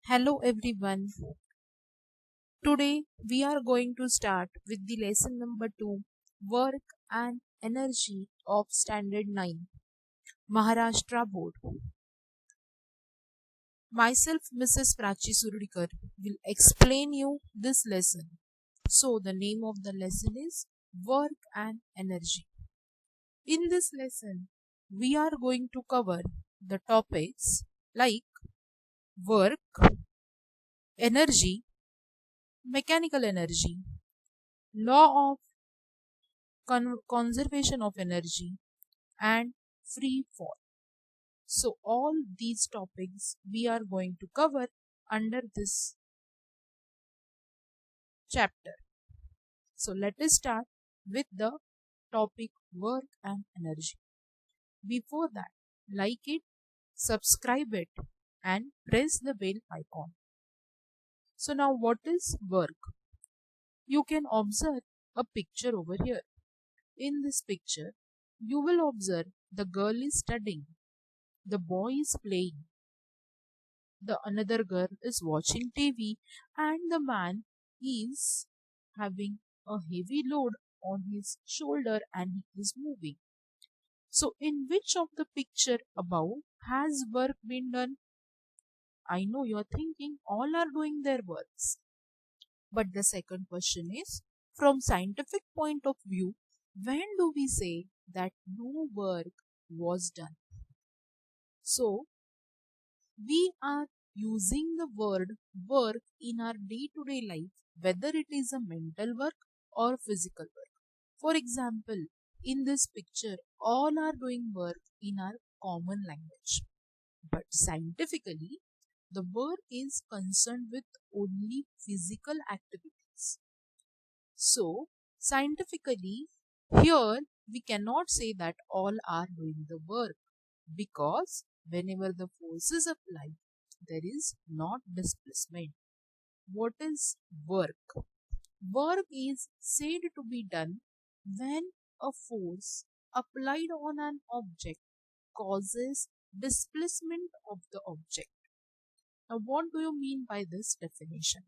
Hello everyone. Today we are going to start with the lesson number 2, Work and Energy of Standard 9, Maharashtra Board. Myself, Mrs. Prachi Surudikar, will explain you this lesson. So the name of the lesson is Work and Energy. In this lesson, we are going to cover the topics like work, energy, mechanical energy, law of conservation of energy, and free fall. So, all these topics we are going to cover under this chapter. So, let us start with the topic work and energy. Before that, like it, subscribe it, and press the bell icon. So, now what is work? You can observe a picture over here. In this picture, you will observe the girl is studying, the boy is playing, the another girl is watching TV, and the man is having a heavy load on his shoulder and he is moving. So, in which of the picture above has work been done? I know you are thinking all are doing their works. But the second question is, from scientific point of view, when do we say that no work was done? So, we are using the word work in our day to day life, whether it is a mental work or physical work. For example, in this picture, all are doing work in our common language. But scientifically, the work is concerned with only physical activities. So, scientifically, here we cannot say that all are doing the work because whenever the force is applied, there is not displacement. What is work? Work is said to be done when a force applied on an object causes displacement of the object. Now, what do you mean by this definition?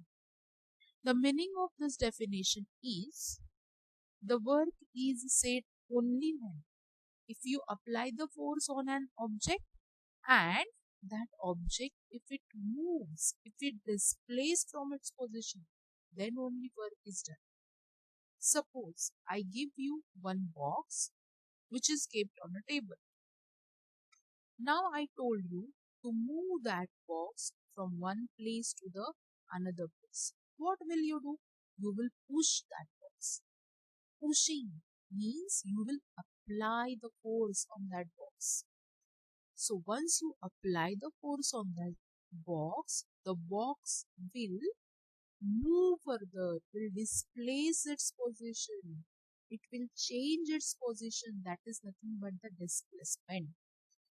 The meaning of this definition is the work is said only when if you apply the force on an object and that object, if it moves, if it displays from its position, then only work is done. Suppose I give you one box which is kept on a table. Now I told you to move that box from one place to the another place. What will you do? You will push that box. Pushing means you will apply the force on that box. So once you apply the force on that box, the box will move further, will displace its position. It will change its position. That is nothing but the displacement.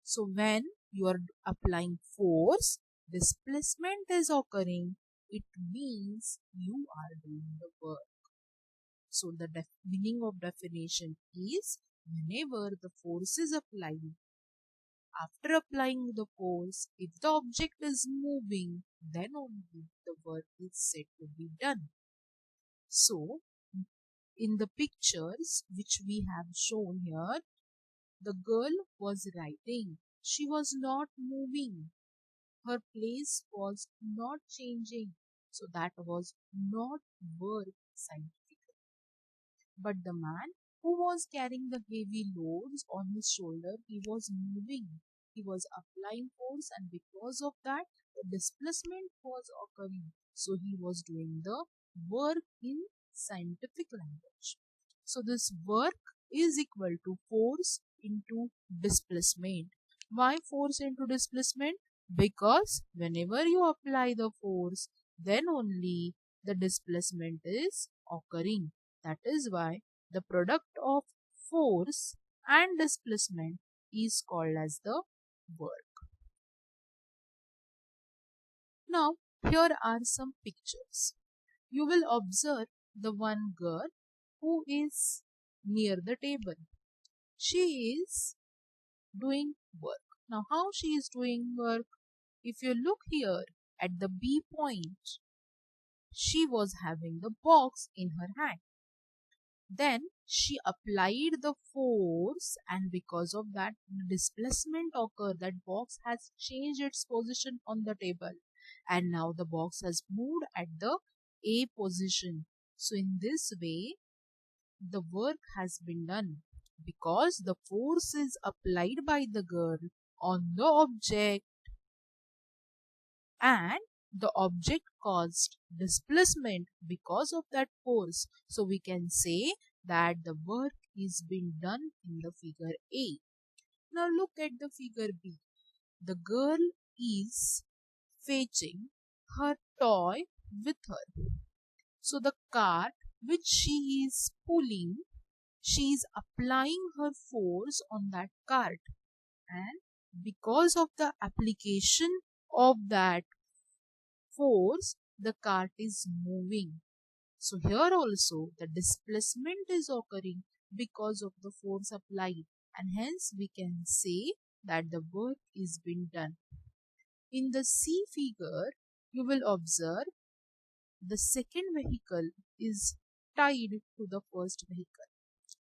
So when you are applying force, displacement is occurring. It means you are doing the work. So the meaning of definition is whenever the force is applied, after applying the force, if the object is moving, then only the work is said to be done. So, in the pictures which we have shown here, the girl was writing. She was not moving. Her place was not changing. So, that was not work scientifically. But the man who was carrying the heavy loads on his shoulder, he was moving. He was applying force, and because of that, the displacement was occurring. So he was doing the work in scientific language. So this work is equal to force into displacement. Why force into displacement? Because whenever you apply the force, then only the displacement is occurring. That is why the product of force and displacement is called as the work. Now, here are some pictures. You will observe the one girl who is near the table. She is doing work. Now, how she is doing work? If you look here, At the B point, she was having the box in her hand. Then she applied the force, and because of that displacement occurred, that box has changed its position on the table, and now the box has moved at the A position. So in this way the work has been done because the force is applied by the girl on the object, and the object caused displacement because of that force. So we can say that the work is being done in the figure A. Now look at the figure B. The girl is fetching her toy with her. So the cart which she is pulling, she is applying her force on that cart, and because of the application of that force, the cart is moving. So here also the displacement is occurring because of the force applied, and hence we can say that the work is being done. In the C figure, you will observe the second vehicle is tied to the first vehicle.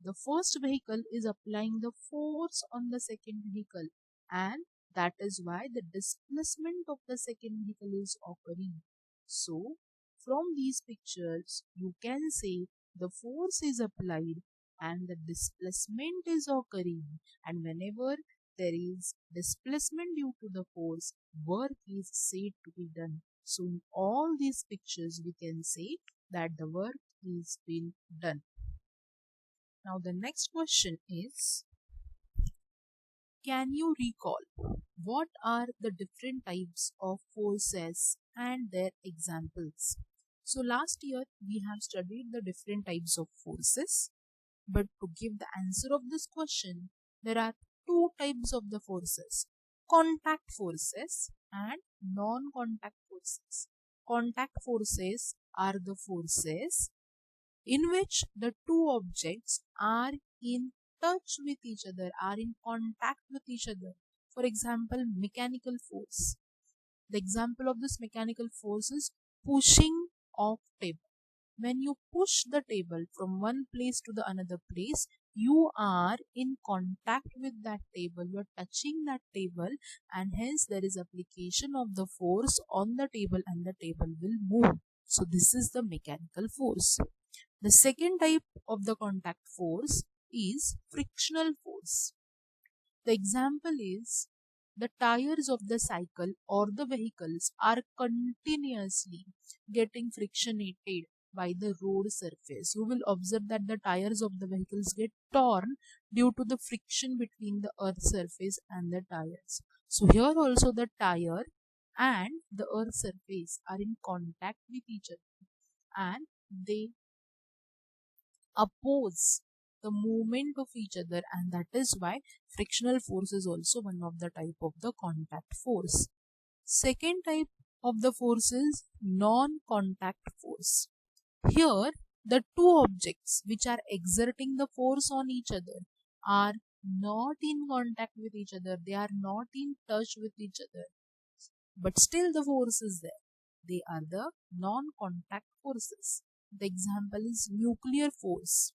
The first vehicle is applying the force on the second vehicle, and that is why the displacement of the second vehicle is occurring. So from these pictures you can say the force is applied and the displacement is occurring, and whenever there is displacement due to the force, work is said to be done. So in all these pictures we can say that the work is being done. Now the next question is, can you recall what are the different types of forces and their examples? So last year we have studied the different types of forces, but to give the answer of this question, there are two types of the forces: contact forces and non-contact forces. Contact forces are the forces in which the two objects are in touch with each other, are in contact with each other. For example, mechanical force. The example of this mechanical force is pushing of table. When you push the table from one place to the another place, you are in contact with that table, you are touching that table, and hence there is application of the force on the table and the table will move. So this is the mechanical force. The second type of the contact force is frictional force. The example is the tires of the cycle or the vehicles are continuously getting frictionated by the road surface. You will observe that the tires of the vehicles get torn due to the friction between the earth surface and the tires. So here also the tire and the earth surface are in contact with each other, and they oppose the movement of each other, and that is why frictional force is also one of the type of the contact force. Second type of the force is non-contact force. Here the two objects which are exerting the force on each other are not in contact with each other, they are not in touch with each other, but still the force is there. They are the non-contact forces. The example is nuclear force.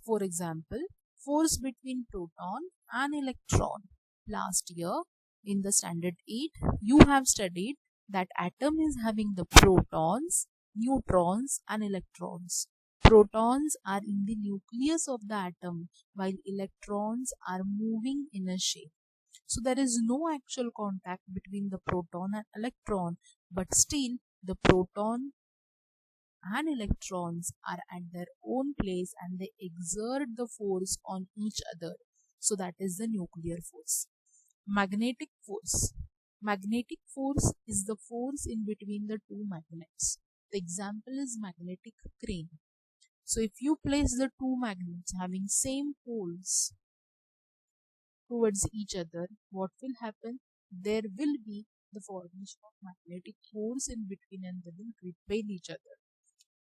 For example, force between proton and electron. Last year in the standard 8, you have studied that atom is having the protons, neutrons and electrons. Protons are in the nucleus of the atom while electrons are moving in a shape. So there is no actual contact between the proton and electron, but still the proton and electrons are at their own place and they exert the force on each other. So that is the nuclear force. Magnetic force. Magnetic force is the force in between the two magnets. The example is magnetic crane. So if you place the two magnets having same poles towards each other, what will happen? There will be the formation of magnetic force in between and they will repel each other.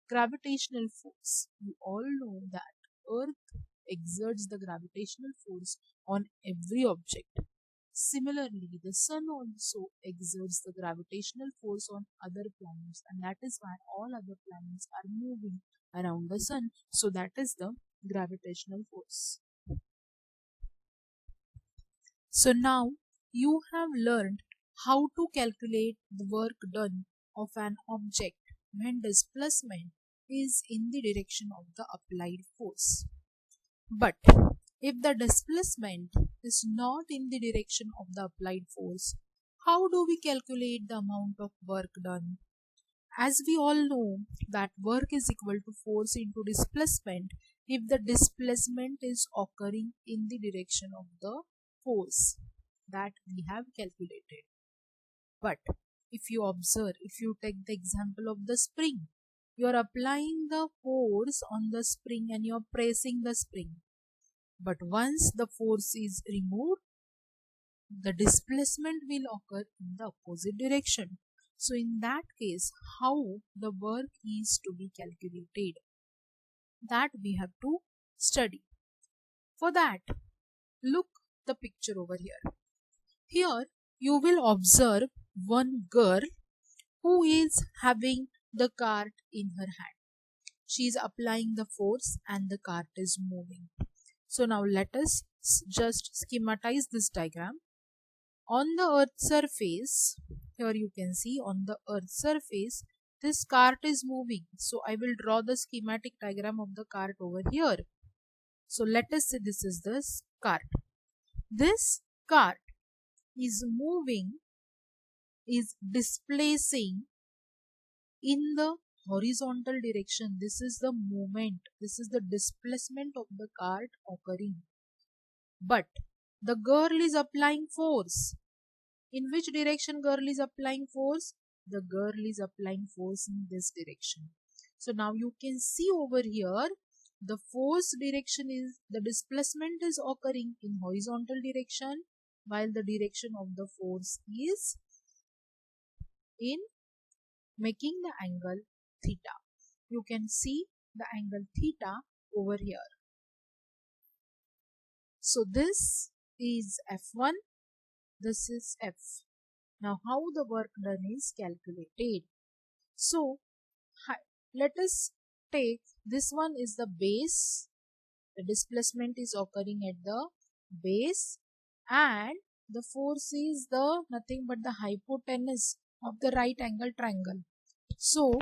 Gravitational force. You all know that Earth exerts the gravitational force on every object. Similarly, the sun also exerts the gravitational force on other planets, and that is why all other planets are moving around the sun. So that is the gravitational force. So now you have learned how to calculate the work done of an object when displacement is in the direction of the applied force. But if the displacement is not in the direction of the applied force, how do we calculate the amount of work done? As we all know that work is equal to force into displacement if the displacement is occurring in the direction of the force that we have calculated. But if you observe, if you take the example of the spring, you are applying the force on the spring and you are pressing the spring. But once the force is removed, the displacement will occur in the opposite direction. So in that case, how the work is to be calculated, that we have to study. For that, look the picture over here. Here you will observe one girl who is having the cart in her hand. She is applying the force and the cart is moving. So now let us just schematize this diagram. On the earth's surface, here you can see on the earth's surface, this cart is moving. So I will draw the schematic diagram of the cart over here. So let us say this is this cart. This cart is moving, is displacing in the horizontal direction. This is the movement, this is the displacement of the cart occurring. But the girl is applying force. In which direction girl is applying force? The girl is applying force in this direction. So now you can see over here, the force direction is, the displacement is occurring in horizontal direction, while the direction of the force is in making the angle theta. You can see the angle theta over here. So this is F1, this is F. Now how the work done is calculated. So let us take this one is the base. The displacement is occurring at the base and the force is the nothing but the hypotenuse of the right angle triangle. So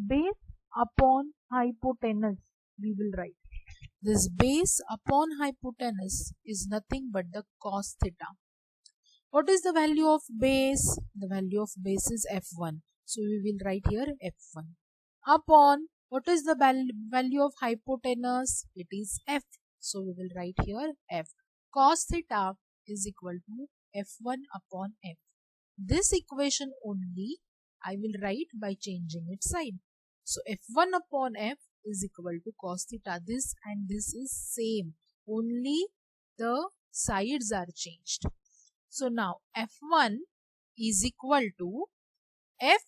base upon hypotenuse we will write. This base upon hypotenuse is nothing but the cos theta. What is the value of base? The value of base is F1. So we will write here F1. Upon, what is the value of hypotenuse? It is F. So we will write here F. Cos theta is equal to F1 upon F. This equation only I will write by changing its sign. So F1 upon F is equal to cos theta. This and this is same. Only the sides are changed. So now F1 is equal to F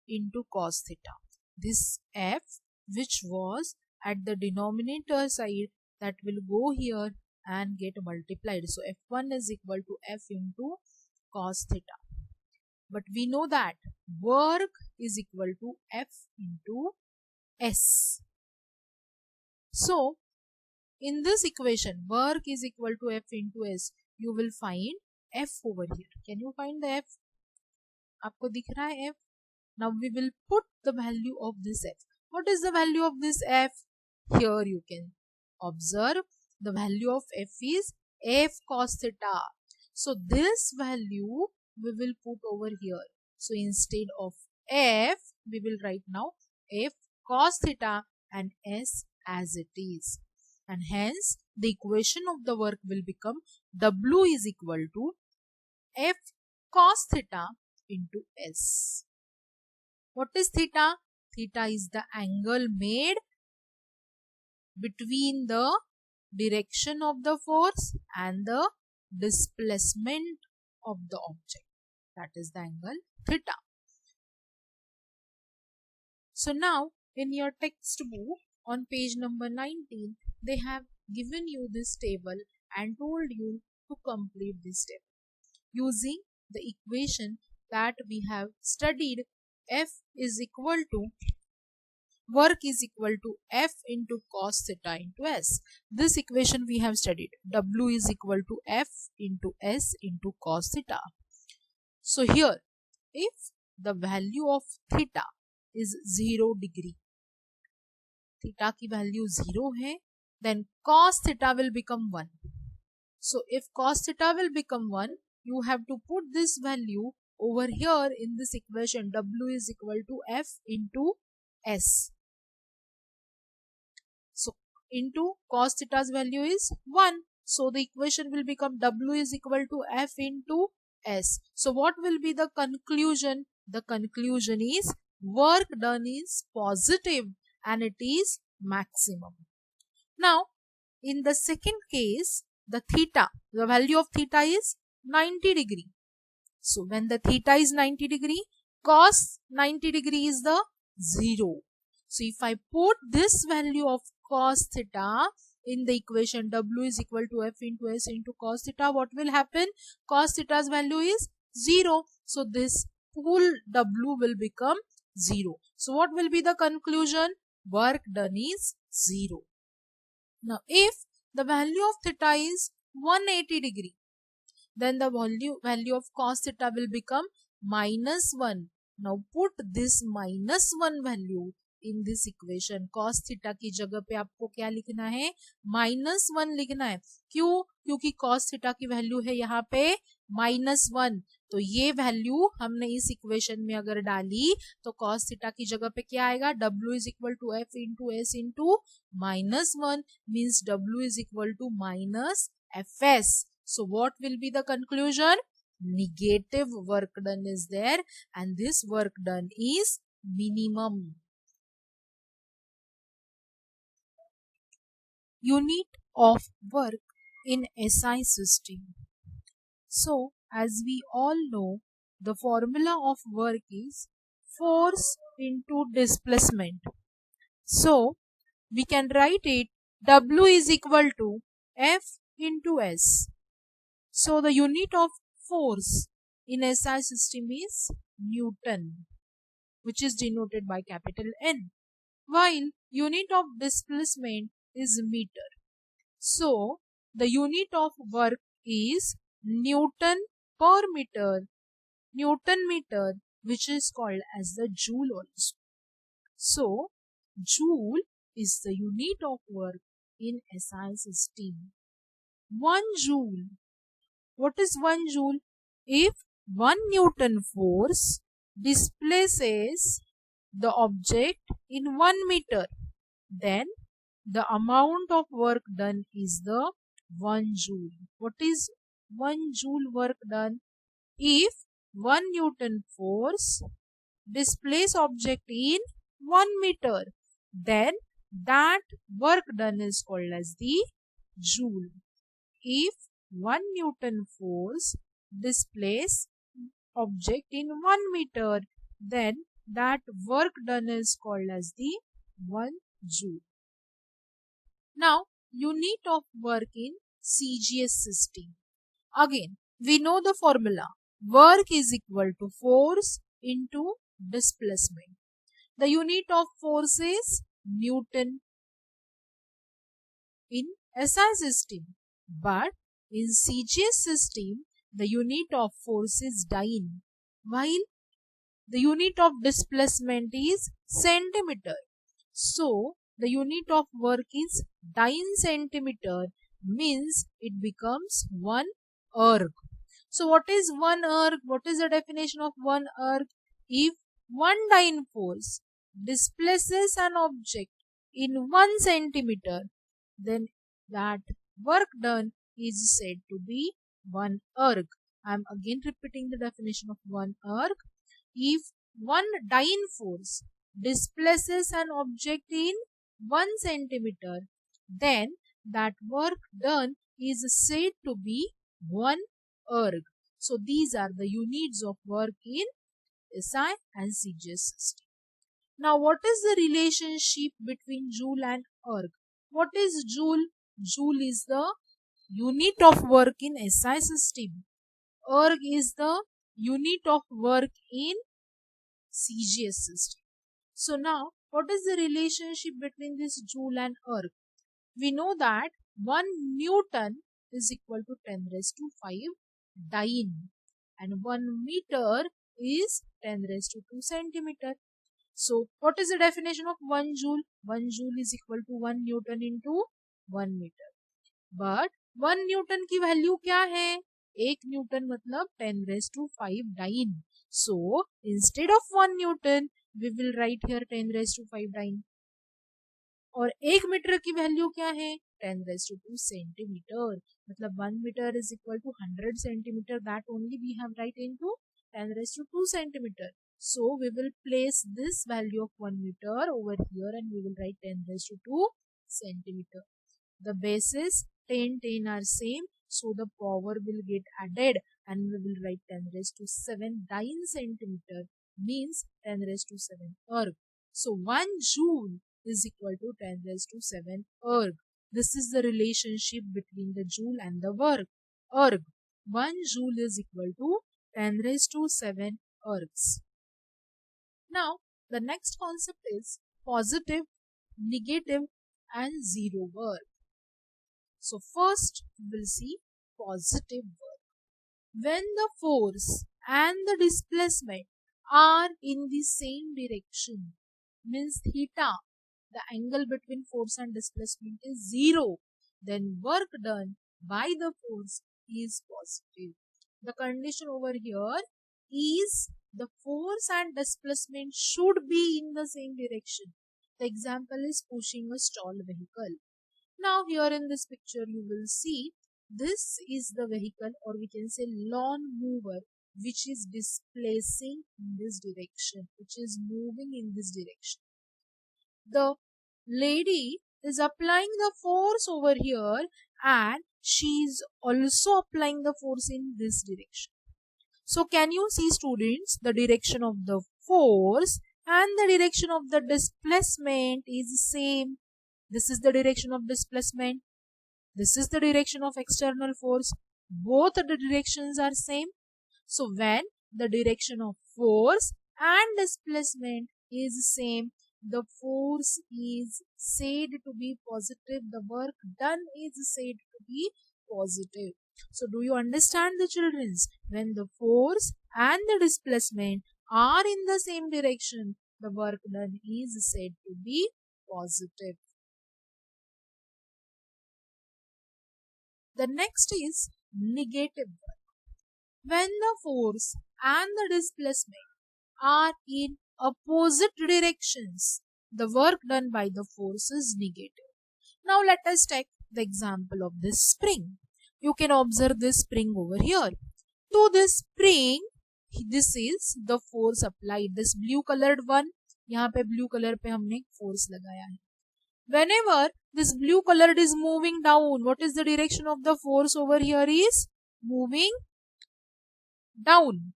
into cos theta. This F which was at the denominator side, that will go here and get multiplied. So F1 is equal to F into cos theta. But we know that work is equal to F into S. So in this equation, work is equal to F into S. You will find F over here. Can you find the F? आपको दिख रहा है F? Now we will put the value of this F. What is the value of this F? Here you can observe the value of F is F cos theta. So this value we will put over here. So instead of F, we will write now F cos theta and S as it is. And hence the equation of the work will become W is equal to F cos theta into S. What is theta? Theta is the angle made between the direction of the force and the displacement of the object. That is the angle theta. So now in your textbook on page number 19, they have given you this table and told you to complete this table. using the equation that we have studied. F is equal to work is equal to F into cos theta into S. This equation we have studied. W is equal to F into S into cos theta. So here, if the value of theta is 0 degree, theta की value 0 है, then cos theta will become 1. So if cos theta will become 1, you have to put this value over here in this equation. W is equal to F into S. So into cos theta's value is 1. So the equation will become W is equal to F into S. So what will be the conclusion? The conclusion is work done is positive and it is maximum. Now in the second case, the value of theta is 90 degree. So when the theta is 90 degree, cos 90 degree is the 0. So if I put this value of cos theta in the equation, W is equal to F into S into cos theta, what will happen? Cos theta's value is 0. So this whole W will become 0. So what will be the conclusion? Work done is 0. Now if the value of theta is 180 degree, then the value of cos theta will become minus 1. Now put this minus 1 value in this equation. Cos theta की जगह पे आपको क्या लिखना है? minus 1 लिखना है. क्यों? क्योंकि cos theta की वैल्यू है यहाँ पे minus 1. तो ये वैल्यू हमने इस इक्वेशन में अगर डाली तो cos theta की जगह पे क्या आएगा? W is equal to F into S into minus 1 means W is equal to minus Fs. So what will be the conclusion? Negative work done is there and this work done is minimum. Unit of work in SI system. So as we all know, the formula of work is force into displacement. So we can write it W is equal to F into S. So the unit of force in SI system is Newton, which is denoted by capital N, while unit of displacement is meter. So the unit of work is Newton per meter, Newton meter, which is called as the joule also. So joule is the unit of work in SI system. 1 joule. What is 1 joule? If 1 Newton force displaces the object in 1 meter, then the amount of work done is the 1 joule. What is 1 joule work done? If 1 Newton force displace object in 1 meter, then that work done is called as the joule. If 1 Newton force displace object in 1 meter, then that work done is called as the 1 joule. Now, unit of work in CGS system. Again, we know the formula. Work is equal to force into displacement. The unit of force is Newton in SI system, but in CGS system, the unit of force is dyne, while the unit of displacement is centimeter. So, the unit of work is dyne centimeter means it becomes 1 erg. So, what is 1 erg? What is the definition of 1 erg? If 1 dyne force displaces an object in 1 centimeter, then that work done is said to be 1 erg. I am again repeating the definition of 1 erg. If 1 dyne force displaces an object in 1 centimeter, then that work done is said to be 1 erg. So these are the units of work in SI and CGS system. Now what is the relationship between joule and erg? What is joule? Joule is the unit of work in SI system. erg is the unit of work in CGS system. So now, what is the relationship between this joule and erg? We know that 1 Newton is equal to 10 raised to 5 Dyne, and 1 meter is 10 raised to 2 centimeter. So, what is the definition of 1 joule? 1 joule is equal to 1 Newton into 1 meter. But 1 Newton की value क्या है? 1 Newton मतलब 10 raised to 5 Dyne. So, instead of 1 Newton, we will write here 10 raised to 5 Dyne. और 1 metre की value क्या है? 10 raised to 2 centimetre. मतलब 1 metre is equal to 100 centimeter. That only we have write into 10 raised to 2 centimeter. So we will place this value of 1 meter over here and we will write 10 raised to 2 centimeter. The bases 10, 10 are same. So the power will get added and we will write 10 raised to 7 Dyne centimeter means 10 raised to 7 erg. So 1 joule is equal to 10 raised to 7 erg. This is the relationship between the joule and the work. Erg. 1 joule is equal to 10 raised to 7 ergs. Now, the next concept is positive, negative and zero work. So first we will see positive work. When the force and the displacement are in the same direction, means theta, the angle between force and displacement is 0, then work done by the force is positive. The condition over here is the force and displacement should be in the same direction. The example is pushing a stall vehicle. Now here in this picture you will see this is the vehicle, or we can say lawn mover, which is displacing in this direction, which is moving in this direction. The lady is applying the force over here and she is also applying the force in this direction. So can you see, students, the direction of the force and the direction of the displacement is same. This is the direction of displacement. This is the direction of external force. Both the directions are same. So when the direction of force and displacement is same, the force is said to be positive. The work done is said to be positive. So do you understand, the childrens? When the force and the displacement are in the same direction, the work done is said to be positive. The next is negative work. When the force and the displacement are in opposite directions, the work done by the force is negative. Now let us take the example of this spring. You can observe this spring over here. To this spring, this is the force applied. This blue colored one, यहाँ पे blue color पे हमने force लगाया है. Whenever this blue colored is moving down, what is the direction of the force over here is moving down.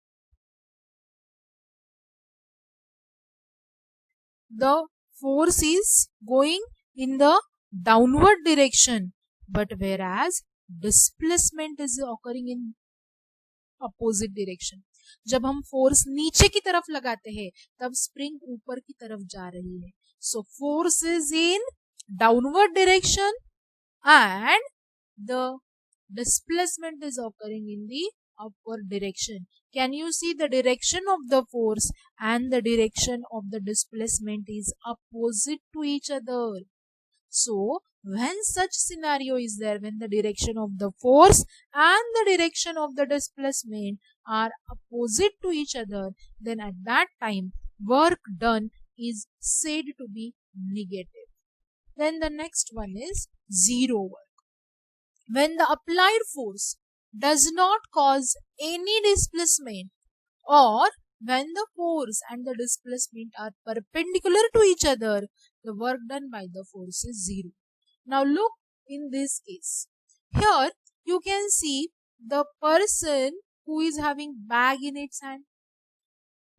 The force is going in the downward direction, but whereas displacement is occurring in opposite direction. जब हम force नीचे की तरफ लगाते हैं तब spring ऊपर की तरफ जा रही है. So force is in downward direction and the displacement is occurring in the upward direction. Can you see the direction of the force and the direction of the displacement is opposite to each other? So when such scenario is there, when the direction of the force and the direction of the displacement are opposite to each other, then at that time work done is said to be negative. Then the next one is zero work. When the applied force does not cause any displacement, or when the force and the displacement are perpendicular to each other, the work done by the force is zero. Now look in this case. Here you can see the person who is having bag in its hand.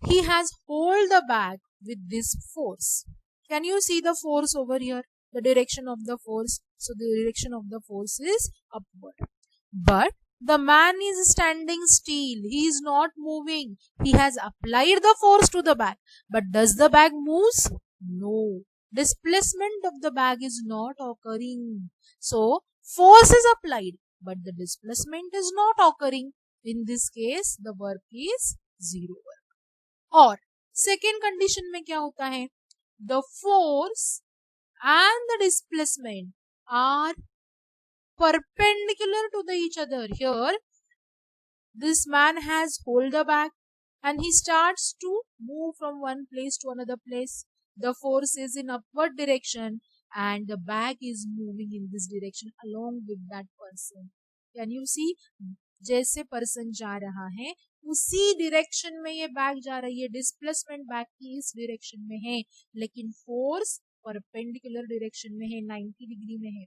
He has hold the bag with this force. Can you see the force over here? The direction of the force. So the direction of the force is upward. But The man is standing still. He is not moving. He has applied the force to the bag. But does the bag move? No. Displacement of the bag is not occurring. So, force is applied, but the displacement is not occurring. In this case, the work is zero work. और second condition में क्या होता है? The force and the displacement are perpendicular to each other. Here, this man has hold the bag and he starts to move from one place to another place. The force is in upward direction and the bag is moving in this direction along with that person. Can you see? जैसे person जा रहा है उसी direction में ये bag जा रही है. डिस्प्लेसमेंट बैग की इस डिरेक्शन में है लेकिन फोर्स परपेंडिकुलर डिरेक्शन में है, 90 डिग्री में है.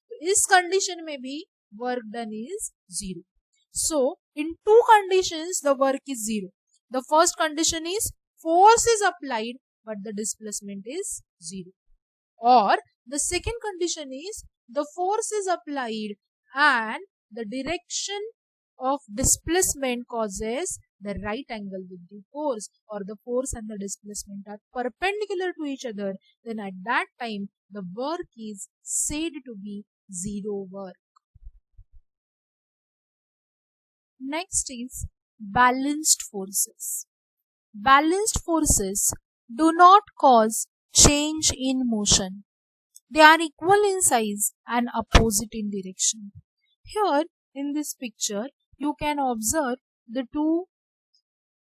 तो इस कंडीशन में भी work done is zero. So in two conditions the work is zero. The first condition is force is applied but the displacement is zero. Or the second condition is the force is applied and the direction of displacement causes the right angle with the force, or the force and the displacement are perpendicular to each other, then at that time the work is said to be zero work. Next is balanced forces. Balanced forces do not cause change in motion. They are equal in size and opposite in direction. Here in this picture, you can observe the two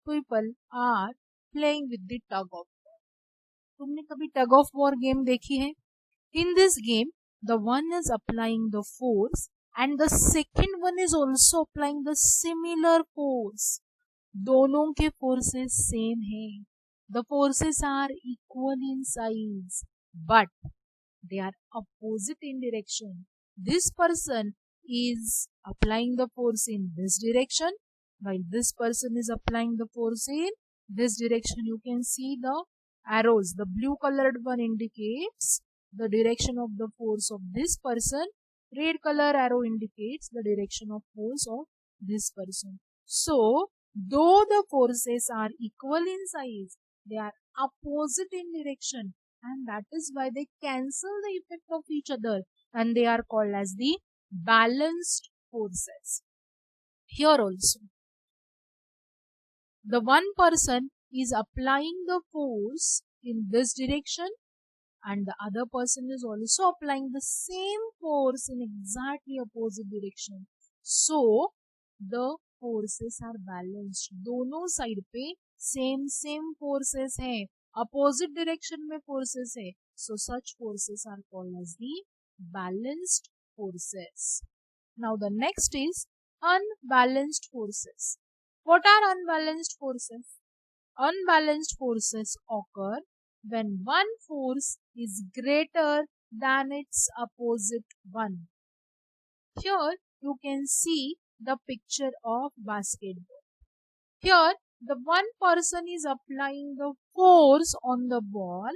people are playing with the tug of war. तुमने कभी tug of war game देखी है? In this game, the one is applying the force and the second one is also applying the similar force. दोनों के forces same हैं. The forces are equal in size, but they are opposite in direction. This person is applying the force in this direction, while this person is applying the force in this direction. You can see the arrows. The blue colored one indicates the direction of the force of this person. Red color arrow indicates the direction of force of this person. So, though the forces are equal in size, they are opposite in direction, and that is why they cancel the effect of each other and they are called as the balanced forces. Here also, the one person is applying the force in this direction and the other person is also applying the same force in exactly opposite direction. So, the forces are balanced. दोनों side पे same forces हैं. Opposite direction में forces है. So, such forces are called as the balanced forces. Now, the next is unbalanced forces. What are unbalanced forces? Unbalanced forces occur when one force is greater than its opposite one. Here you can see the picture of basketball. Here the one person is applying the force on the ball.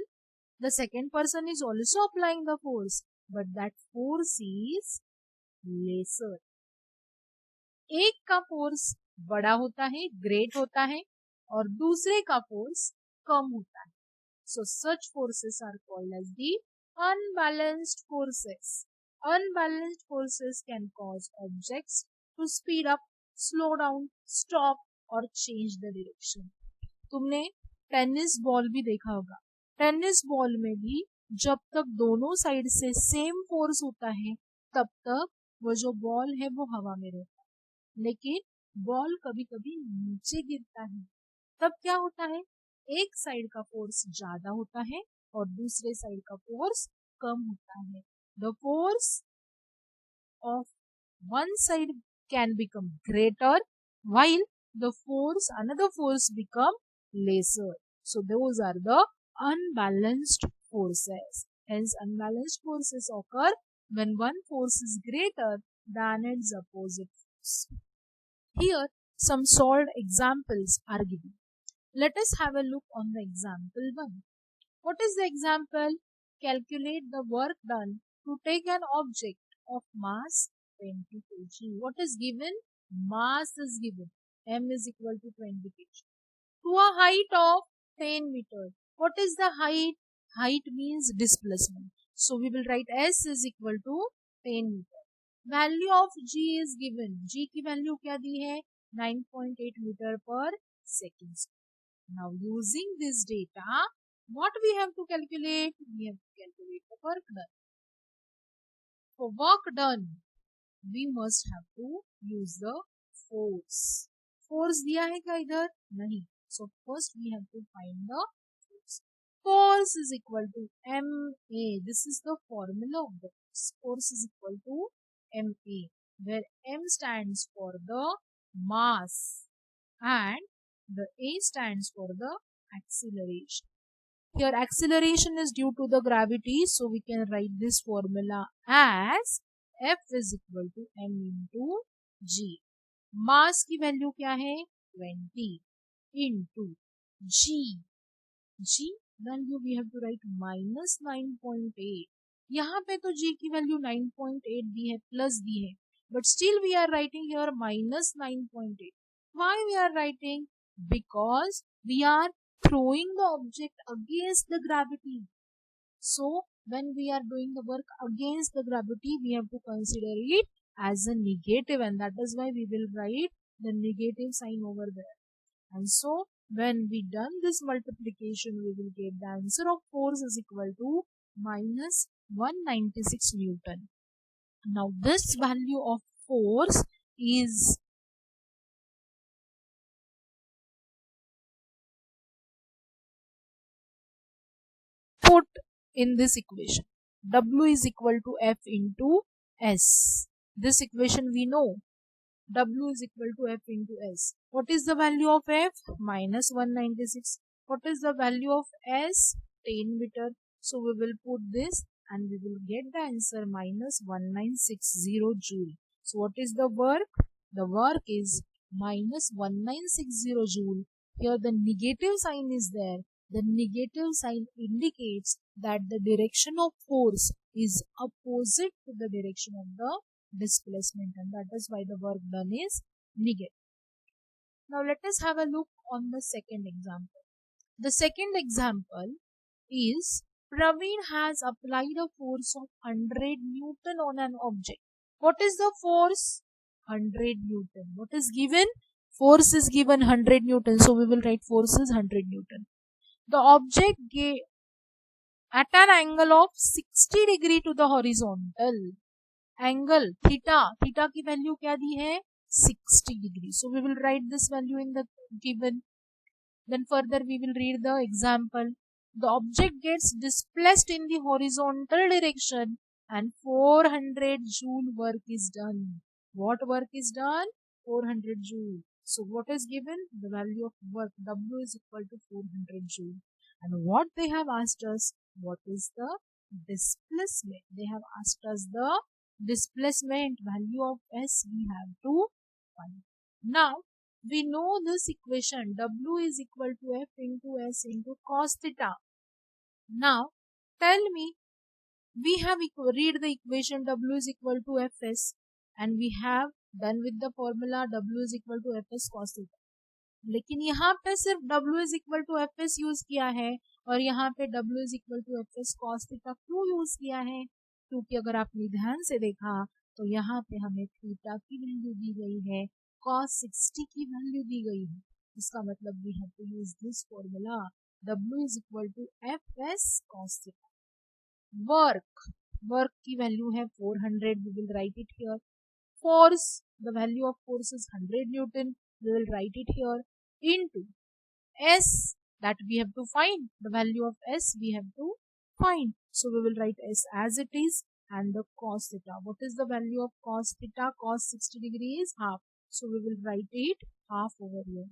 The second person is also applying the force, but that force is lesser. एक का force बड़ा होता है, great होता है, और दूसरे का फोर्स कम होता है. So such forces are called as the unbalanced forces. Unbalanced forces can cause objects to speed up, slow down, stop or change the direction. तुमने टेनिस बॉल भी देखा होगा. टेनिस बॉल में भी जब तक दोनों साइड से सेम फोर्स होता है तब तक वो जो बॉल है वो हवा में रहता है, लेकिन बॉल कभी कभी नीचे गिरता है. तब क्या होता है, एक साइड का फोर्स ज्यादा होता है और दूसरे साइड का फोर्स कम होता है. The force of one side can become greater while the force another force become lesser. So those are the unbalanced forces. Hence unbalanced forces occur when one force is greater than its opposite force. Here some solved examples are given. Let us have a look on the example 1. What is the example? Calculate the work done to take an object of mass 20 kg. What is given? Mass is given. M is equal to 20 kg. To a height of 10 meters. What is the height? Height means displacement. So we will write S is equal to 10 meters. Value of G is given. G की value क्या दी है? 9.8 meter per second. Now using this data, what we have to calculate? We have to calculate the work done. For work done, we must have to use the force. Force दिया है क्या इधर? नहीं. So first we have to find the force. Force is equal to MA. This is the formula of the force. Force is equal to MA, where M stands for the mass and the A stands for the acceleration. Here acceleration is due to the gravity, so we can write this formula as F is equal to M into G. Mass की value क्या है? 20 into G. G value we have to write minus 9.8. यहाँ पे तो G की value 9.8 दी है, plus दी है, but still we are writing here minus 9.8. Why we are writing? Because we are throwing the object against the gravity. So when we are doing the work against the gravity, we have to consider it as a negative, and that is why we will write the negative sign over there. And so when we done this multiplication, we will get the answer of force is equal to minus 196 Newton. Now this value of force is put in this equation. W is equal to F into S. This equation we know. W is equal to F into S. What is the value of F? Minus 196. What is the value of S? 10 meter. So we will put this and we will get the answer minus 1960 joule. So what is the work? The work is minus 1960 joule. Here the negative sign is there. The negative sign indicates that the direction of force is opposite to the direction of the displacement, and that is why the work done is negative. Now let us have a look on the second example. The second example is Praveen has applied a force of 100 Newton on an object. What is the force? 100 Newton. What is given? Force is given 100 Newton. So we will write force is 100 Newton. The object at an angle of 60 degree to the horizontal. Angle theta की value क्या दी है? 60 degree. So we will write this value in the given. Then further we will read the example. The object gets displaced in the horizontal direction and 400 joule work is done. What work is done? 400 joule. So what is given? The value of work W is equal to 400 joule. And what they have asked us, what is the displacement? They have asked us the displacement value of S we have to find. Now we know this equation W is equal to F into S into cos theta. Now tell me, we have read the equation W is equal to Fs and we have done with the formula W is equal to Fs cos theta. लेकिन यहाँ पे सिर्फ W is equal to Fs use किया है और यहाँ पे W is equal to Fs cos theta क्यों यूज किया है? क्योंकि अगर आपने ध्यान से देखा तो यहाँ पे हमें थीटा की वैल्यू दी गई है, cos 60 की वैल्यू दी गई है. इसका मतलब we have to use this formula. W is equal to Fs cos theta. Work की वैल्यू है 400. We will write it here. Force, the value of force is 100 Newton. We will write it here into S that we have to find. The value of S we have to find. So we will write S as it is and the cos theta. What is the value of cos theta? Cos 60 degree is half. So we will write it half over here.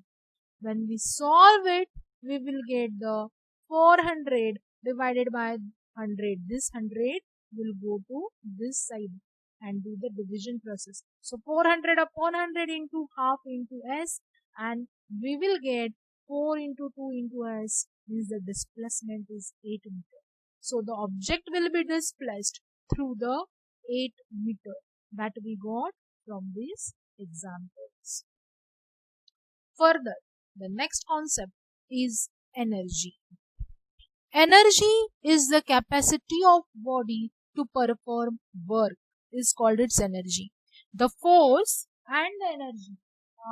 When we solve it, we will get the 400 divided by 100. This 100 will go to this side and do the division process. So 400 upon 100 into half into S, and we will get 4 into 2 into S, means the displacement is 8 meter. So the object will be displaced through the 8 meter that we got from this example. Further, the next concept is energy. Energy is the capacity of body to perform work, is called its energy. The force and the energy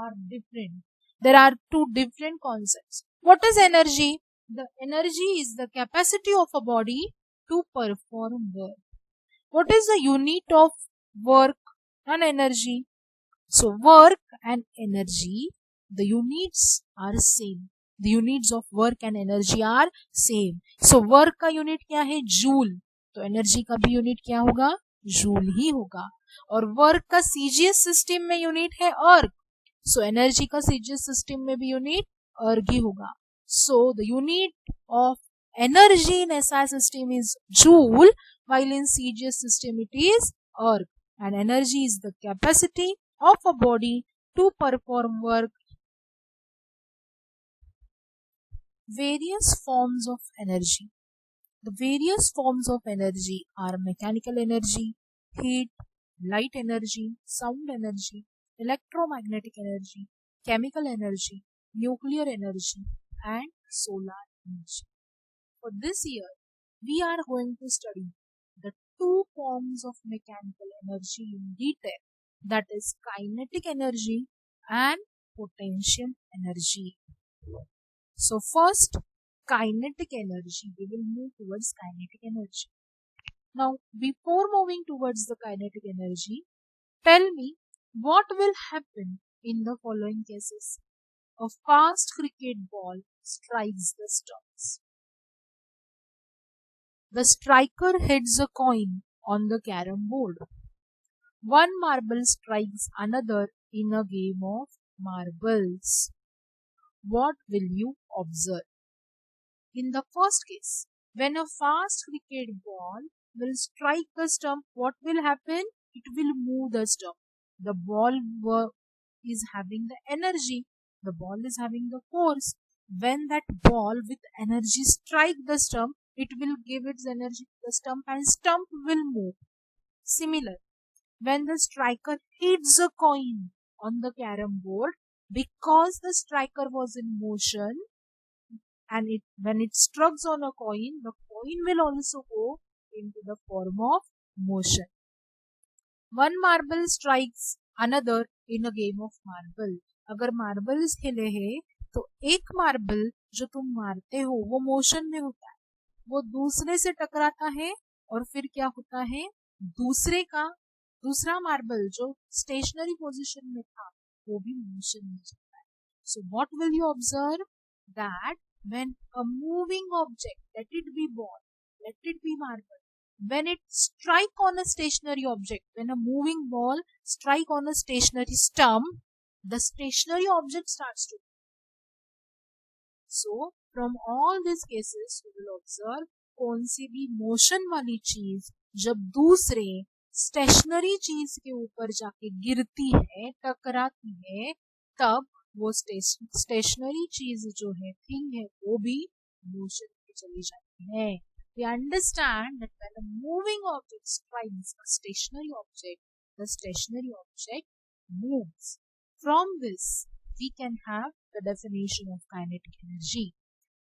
are different. There are two different concepts. What is energy? The energy is the capacity of a body to perform work. What is the unit of work and energy? So work and energy, the units are same. The units of work and energy are same. So work का unit क्या है? Joule. तो energy का भी unit क्या होगा? Joule ही होगा. और वर्क का सीजीएस सिस्टम में यूनिट है अर्ग. सो एनर्जी का सीजीएस सिस्टम में भी यूनिट अर्ग ही होगा. So the unit of energy in SI system is joule, while in CGS system it is erg. And energy is the capacity of a body to perform work. Various forms of energy. The various forms of energy are mechanical energy, heat, light energy, sound energy, electromagnetic energy, chemical energy, nuclear energy, and solar energy. For this year, we are going to study the two forms of mechanical energy in detail, that is kinetic energy and potential energy. So first, kinetic energy. We will move towards kinetic energy. Now, before moving towards the kinetic energy, tell me what will happen in the following cases. A fast cricket ball strikes the stumps. The striker hits a coin on the carom board. One marble strikes another in a game of marbles. What will you observe? In the first case, when a fast cricket ball will strike the stump, what will happen? It will move the stump. The ball is having the energy. The ball is having the force. When that ball with energy strike the stump, it will give its energy to the stump and stump will move. Similar, when the striker hits a coin on the carom board, because the striker was in motion, and when it strikes on a coin, the coin will also go into the form of motion. One marble strikes another in a game of marble. अगर marbles खेले हैं तो एक marble जो तुम मारते हो वो मोशन में होता है, वो दूसरे से टकराता है और फिर क्या होता है, दूसरा मार्बल जो स्टेशनरी पोजीशन में था वो भी मोशन में जाता है. So what will you observe? That when a moving object, let it be ball, let it be marble, when it strike on a stationary object, when a moving ball strike on a stationary stump, the stationary object starts to. So from all these cases we will observe कौन सी भी motion वाली चीज जब दूसरे stationery चीज के ऊपर जाके गिरती है, टकराती है, तब वो स्टेशनरी चीज जो है, थिंग है, वो भी मोशन में चली जाती है. We understand that when a moving object strikes a stationary object, the stationary object moves. From this, we can have the definition of kinetic energy.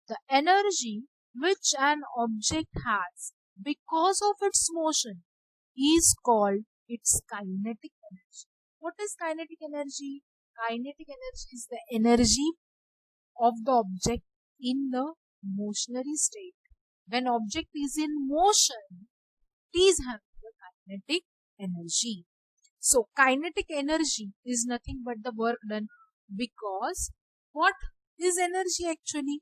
The energy which an object has because of its motion is called its kinetic energy. What is kinetic energy? Kinetic energy is the energy of the object in the motionary state. When object is in motion, it is having the kinetic energy. So kinetic energy is nothing but the work done, because what is energy actually?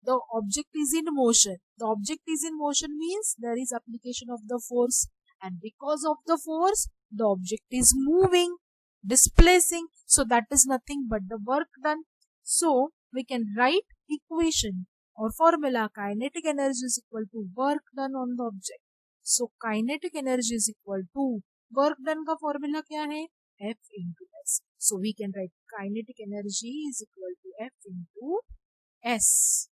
The object is in motion. The object is in motion means there is application of the force, and because of the force the object is moving, displacing. So that is nothing but the work done. So we can write equation or formula: kinetic energy is equal to work done on the object. So kinetic energy is equal to work done का formula क्या है? F into S. So we can write kinetic energy is equal to F into S.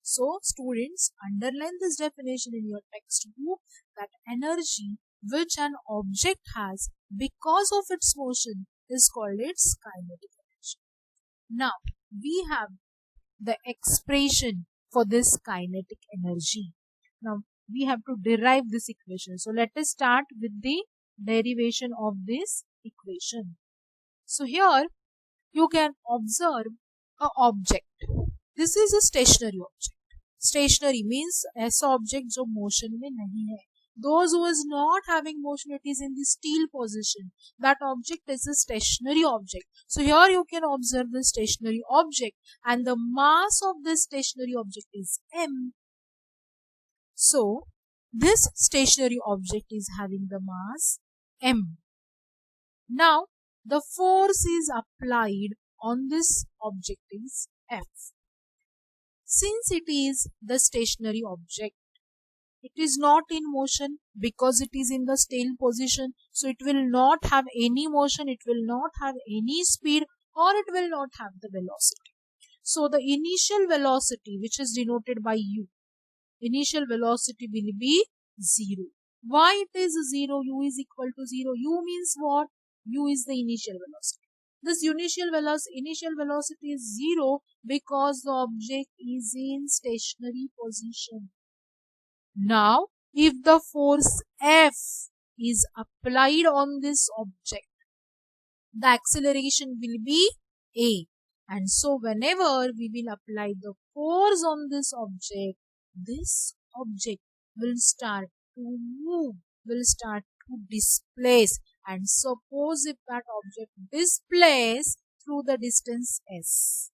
So students, underline this definition in your textbook, that energy which an object has because of its motion is called its kinetic energy. Now we have the expression for this kinetic energy. Now we have to derive this equation. So let us start with the derivation of this equation. So here you can observe a object. This is a stationary object. Stationary means ऐसा object जो motion में नहीं है. Those who is not having motion, it is in the still position. That object is a stationary object. So here you can observe the stationary object and the mass of this stationary object is m. So this stationary object is having the mass m. Now the force is applied on this object is F. Since it is the stationary object, it is not in motion because it is in the still position. So it will not have any motion, it will not have any speed, or it will not have the velocity. So the initial velocity, which is denoted by u, initial velocity will be 0. Why it is 0? U is equal to 0. U means what? U is the initial velocity. This initial velocity is 0 because the object is in stationary position. Now, if the force F is applied on this object, the acceleration will be A. And so, whenever we will apply the force on this object will start to move, will start to displace. And suppose if that object displace through the distance s,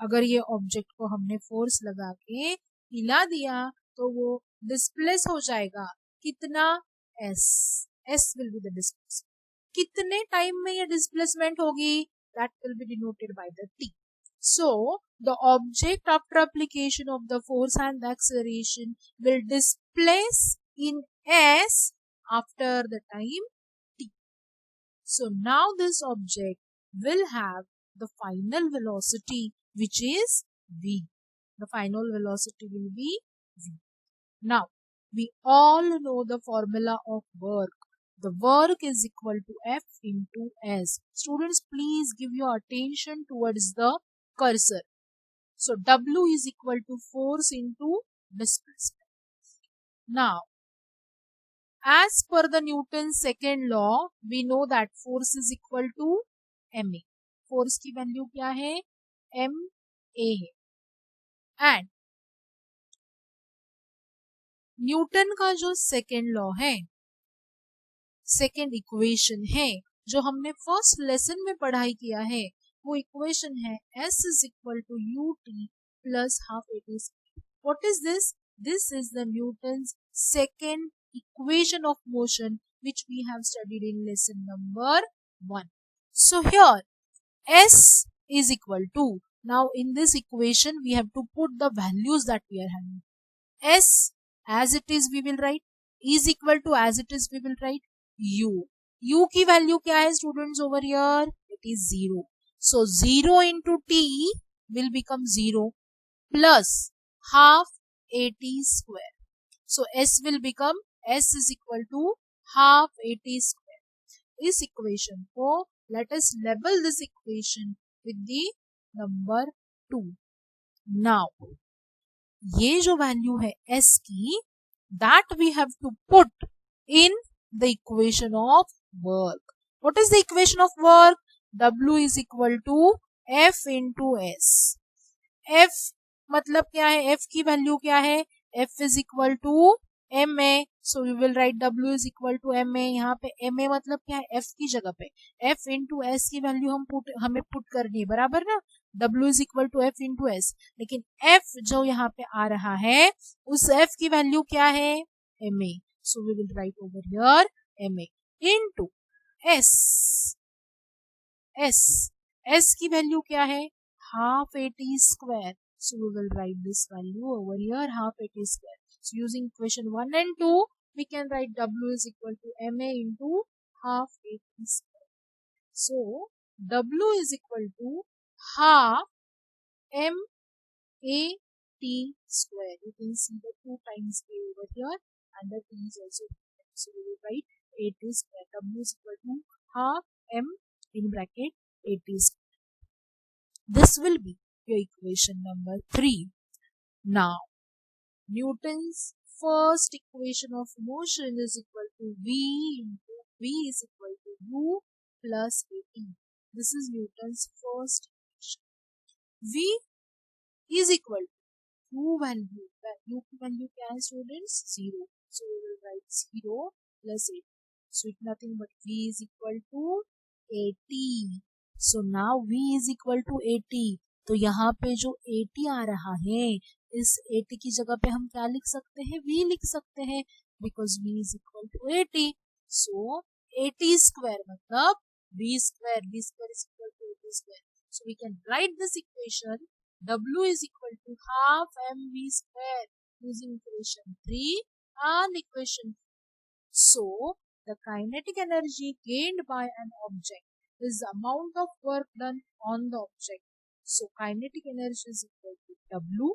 अगर ये object को हमने force लगा के हिला दिया तो वो डिस्प्लेस हो जाएगा कितना s. s will be the displacement. कितने टाइम में ये डिस्प्लेसमेंट होगी, that will be denoted by the t. So the object after application of the force and the acceleration will displace in s after the time t. So now this object will have the final velocity which is v. The final velocity will be v. Now we all know the formula of work. The work is equal to F into S. Students, please give your attention towards the cursor. So W is equal to force into displacement. Now, as per the Newton's second law, we know that force is equal to ma. Force की value क्या है? ma है. And Newton का जो second law है, second equation है, जो हमने फर्स्ट लेसन में पढ़ाई किया है, वो इक्वेशन है s is equal to ut plus half at square. What is this? This is the Newton's second equation of motion which we have studied in lesson number 1. So here s is equal to, now in this equation we have to put the values that we are having. S as it is we will write, is equal to as it is we will write u. U की value क्या है students over here? It is 0. So 0 into t will become 0 plus half at square. So s will become, s is equal to half at square. इस equation को let us label this equation with the number 2. Now ये जो value है s की, that we have to put in the equation of work. What is the equation of work? W is equal to F into S. F मतलब क्या है? F की value क्या है? F is equal to ma. So we will write W is equal to ma. यहाँ पे ma मतलब क्या है? F की जगह पे F into S की वैल्यू हमें पुट करनी है, बराबर ना? W is equal to F into S. लेकिन F जो यहाँ पे आ रहा है, उस F की वैल्यू क्या है? ma. So we will write over here ma into S. S की वैल्यू क्या है? half at square. So we will write this value over here, half at square. So using equation 1 and 2, we can write W is equal to ma into half at square. So W is equal to half ma t square. You can see the 2 times a over here and the t is also 2 times. So we will write a t square. W is equal to half m in bracket a t square. This will be your equation number 3. Now, Newton's first equation of motion is equal to V into V is equal to U plus AT. This is Newton's first equation. V is equal to U value. U value can students 0. So we will write 0 plus 8. So it's nothing but V is equal to 80. So now V is equal to 80. तो यहाँ पे जो 80 आ रहा है, इस 80 की जगह पे हम क्या लिख सकते हैं? V लिख सकते हैं, because V is equal to 80. So 80 square मतलब V square. V square is equal to 80 square. So we can write this equation. W is equal to half mv square using equation 3 and equation 4. So, the kinetic energy gained by an object is the amount of work done on the object. So, kinetic energy is equal to W,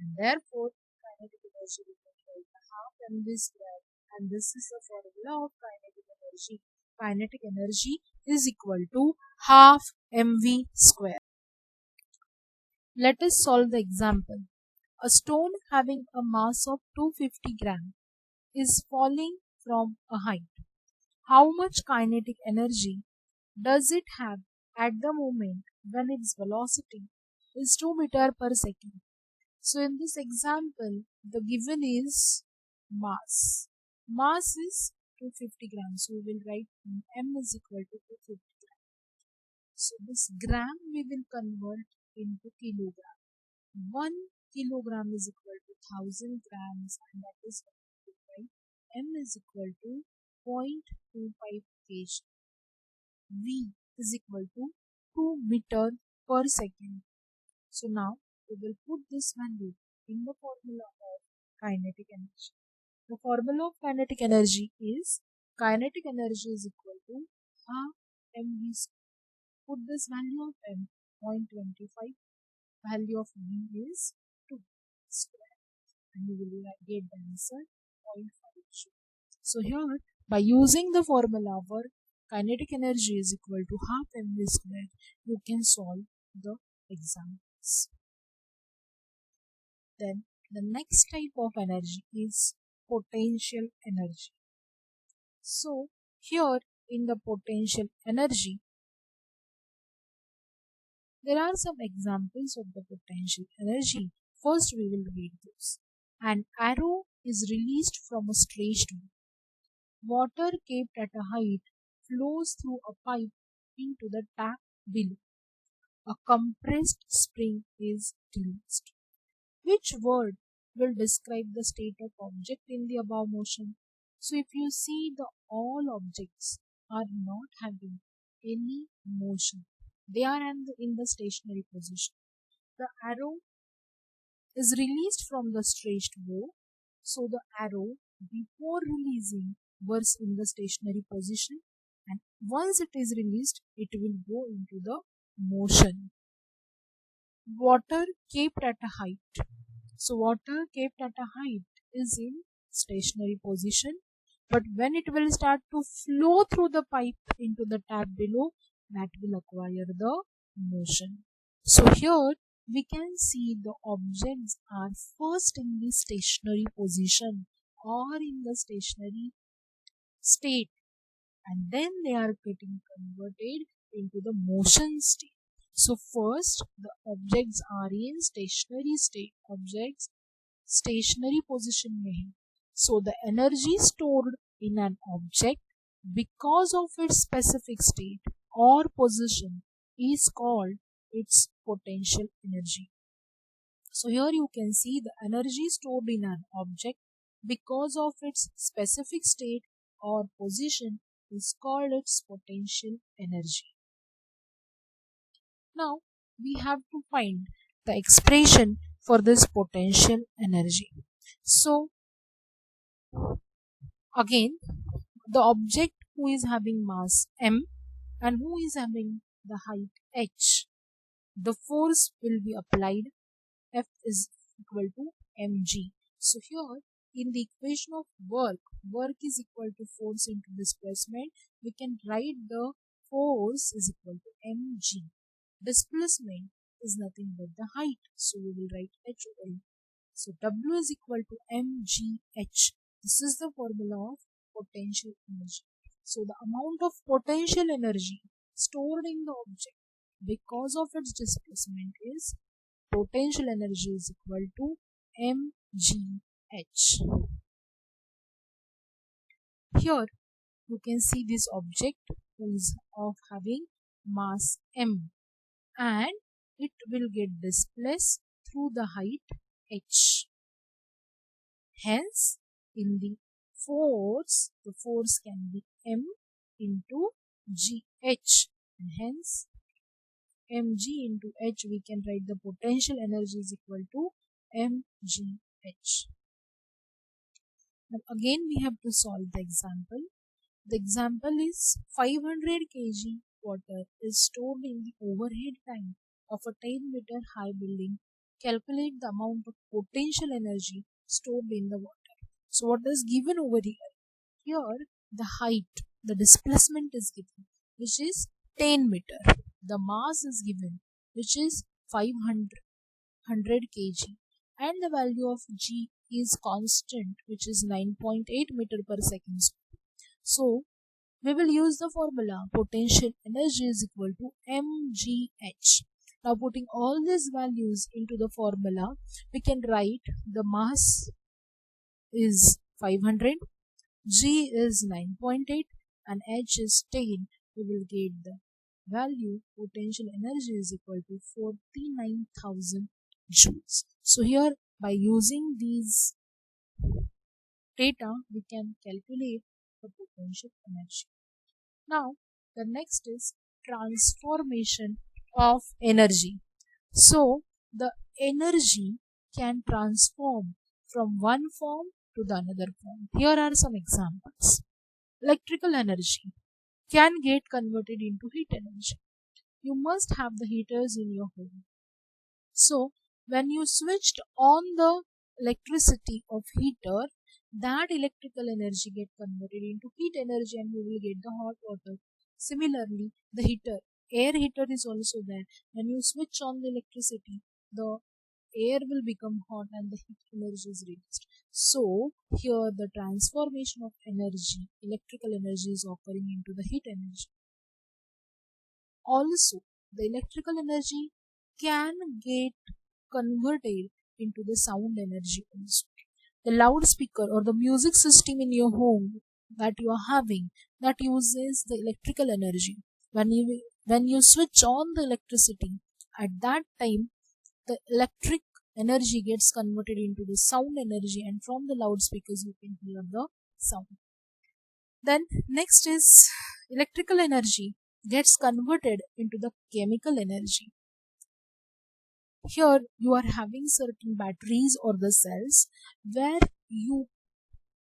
and therefore kinetic energy is equal to half mv square, and this is the formula of kinetic energy. Kinetic energy is equal to half mv square. Let us solve the example. A stone having a mass of 250 grams is falling from a height. How much kinetic energy does it have at the moment when its velocity is 2 meter per second? So in this example, the given is mass. Mass is 250 grams. So we will write m is equal to 250 grams. So this gram we will convert into kilogram. 1 kilogram is equal to 1000 grams, and that is why m is equal to 0.25 kg. V is equal to 2 meter per second. So now we will put this value in the formula of kinetic energy. The formula of kinetic energy is equal to half mv square. Put this value of m 0.25, value of v is 2 square, and you will get the answer 0.52. So here, by using the formula where kinetic energy is equal to half mv square, you can solve the examples. Then the next type of energy is potential energy. So here in the potential energy, there are some examples of the potential energy. First, we will read this. An arrow is released from a stretched bow. Water kept at a height flows through a pipe into the tap below. A compressed spring is released. Which word will describe the state of object in the above motion? So if you see, the all objects are not having any motion. They are in the stationary position. The arrow is released from the stretched bow. So the arrow before releasing was in the stationary position, and once it is released, it will go into the motion. Water kept at a height. So water kept at a height is in stationary position, but when it will start to flow through the pipe into the tap below, that will acquire the motion. So here we can see the objects are first in the stationary position or in the stationary state, and then they are getting converted into the motion state. So first the objects are in stationary state. Objects stationary position में है. So the energy stored in an object because of its specific state or position is called its potential energy. So here you can see the energy stored in an object because of its specific state or position is called its potential energy. Now we have to find the expression for this potential energy. So again, the object who is having mass m and who is having the height h, the force will be applied. F is equal to mg. So here in the equation of work is equal to force into displacement. We can write the force is equal to mg. Displacement is nothing but the height. So we will write h over here. So W is equal to mgh. This is the formula of potential energy. So the amount of potential energy stored in the object because of its displacement is potential energy is equal to mgh. Here you can see this object is of having mass m and it will get displaced through the height h. Hence, in the force can be m into gh, and hence mg into h, we can write the potential energy is equal to mgh. Now again we have to solve the example. The example is 500 kg water is stored in the overhead tank of a 10-meter high building. Calculate the amount of potential energy stored in the water. So what is given over here? Here the height, the displacement is given, which is 10 meter. The mass is given, which is 500 kg, and the value of g is constant, which is 9.8 meter per second. So we will use the formula potential energy is equal to mgh. Now putting all these values into the formula, we can write the mass is 500, g is 9.8 and h is 10. We will get the value potential energy is equal to 49,000 joules. So here by using these data we can calculate the potential energy. Now the next is transformation of energy. So the energy can transform from one form to the another form. Here are some examples. Electrical energy can get converted into heat energy. You must have the heaters in your home. So when you switched on the electricity of heater, that electrical energy get converted into heat energy and you will get the hot water. Similarly, the heater, air heater is also there. When you switch on the electricity, the air will become hot and the heat energy is released. So here the transformation of energy, electrical energy is occurring into the heat energy. Also, the electrical energy can get converted into the sound energy also. The loudspeaker or the music system in your home that you are having, that uses the electrical energy. When you switch on the electricity, at that time the electric energy gets converted into the sound energy, and from the loudspeakers you can hear the sound. Then next is electrical energy gets converted into the chemical energy. Here you are having certain batteries or the cells where you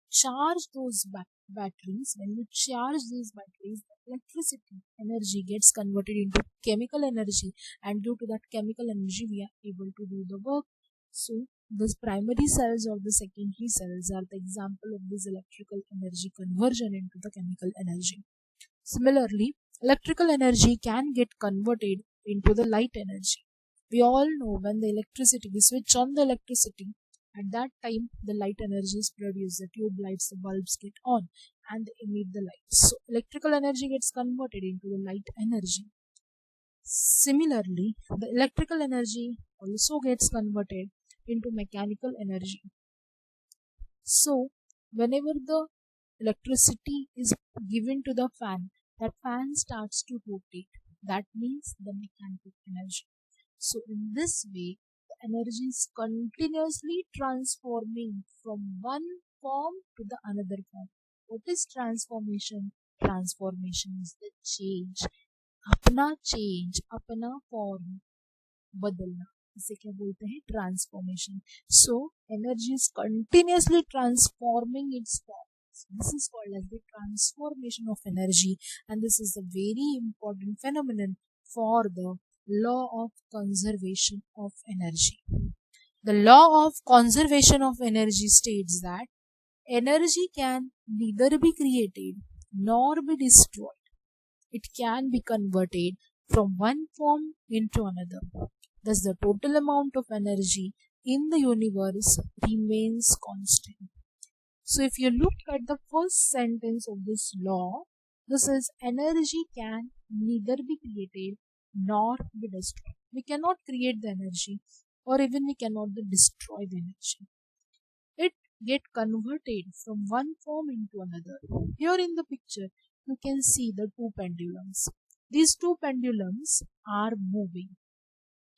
charge those batteries. When you charge these batteries, the electricity energy gets converted into chemical energy, and due to that chemical energy we are able to do the work. So these primary cells or the secondary cells are the example of this electrical energy conversion into the chemical energy. Similarly, electrical energy can get converted into the light energy. We all know when we switch on the electricity, at that time the light energy is produced, the tube lights, the bulbs get on and they emit the light. So electrical energy gets converted into the light energy. Similarly, the electrical energy also gets converted into mechanical energy. So whenever the electricity is given to the fan, that fan starts to rotate. That means the mechanical energy. So in this way, the energy is continuously transforming from one form to the another form. What is transformation? Transformation is the change. अपना form बदलना, इसे क्या बोलते हैं? Transformation. So energy is continuously transforming its form. So this is called as the transformation of energy, and this is a very important phenomenon for the law of conservation of energy. The law of conservation of energy states that energy can neither be created nor be destroyed. It can be converted from one form into another. Thus, the total amount of energy in the universe remains constant. So, if you look at the first sentence of this law, this is energy can neither be created nor be destroyed. We cannot create the energy, or even we cannot destroy the energy. It get converted from one form into another. Here in the picture, you can see the two pendulums. These two pendulums are moving.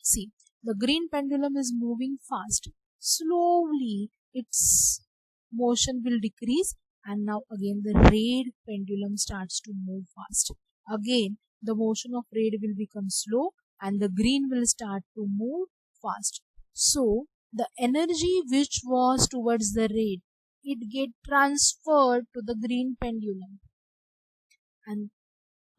See, the green pendulum is moving fast. Slowly, its motion will decrease, and now again the red pendulum starts to move fast. Again, the motion of red will become slow, and the green will start to move fast. So, the energy which was towards the red, it get transferred to the green pendulum, and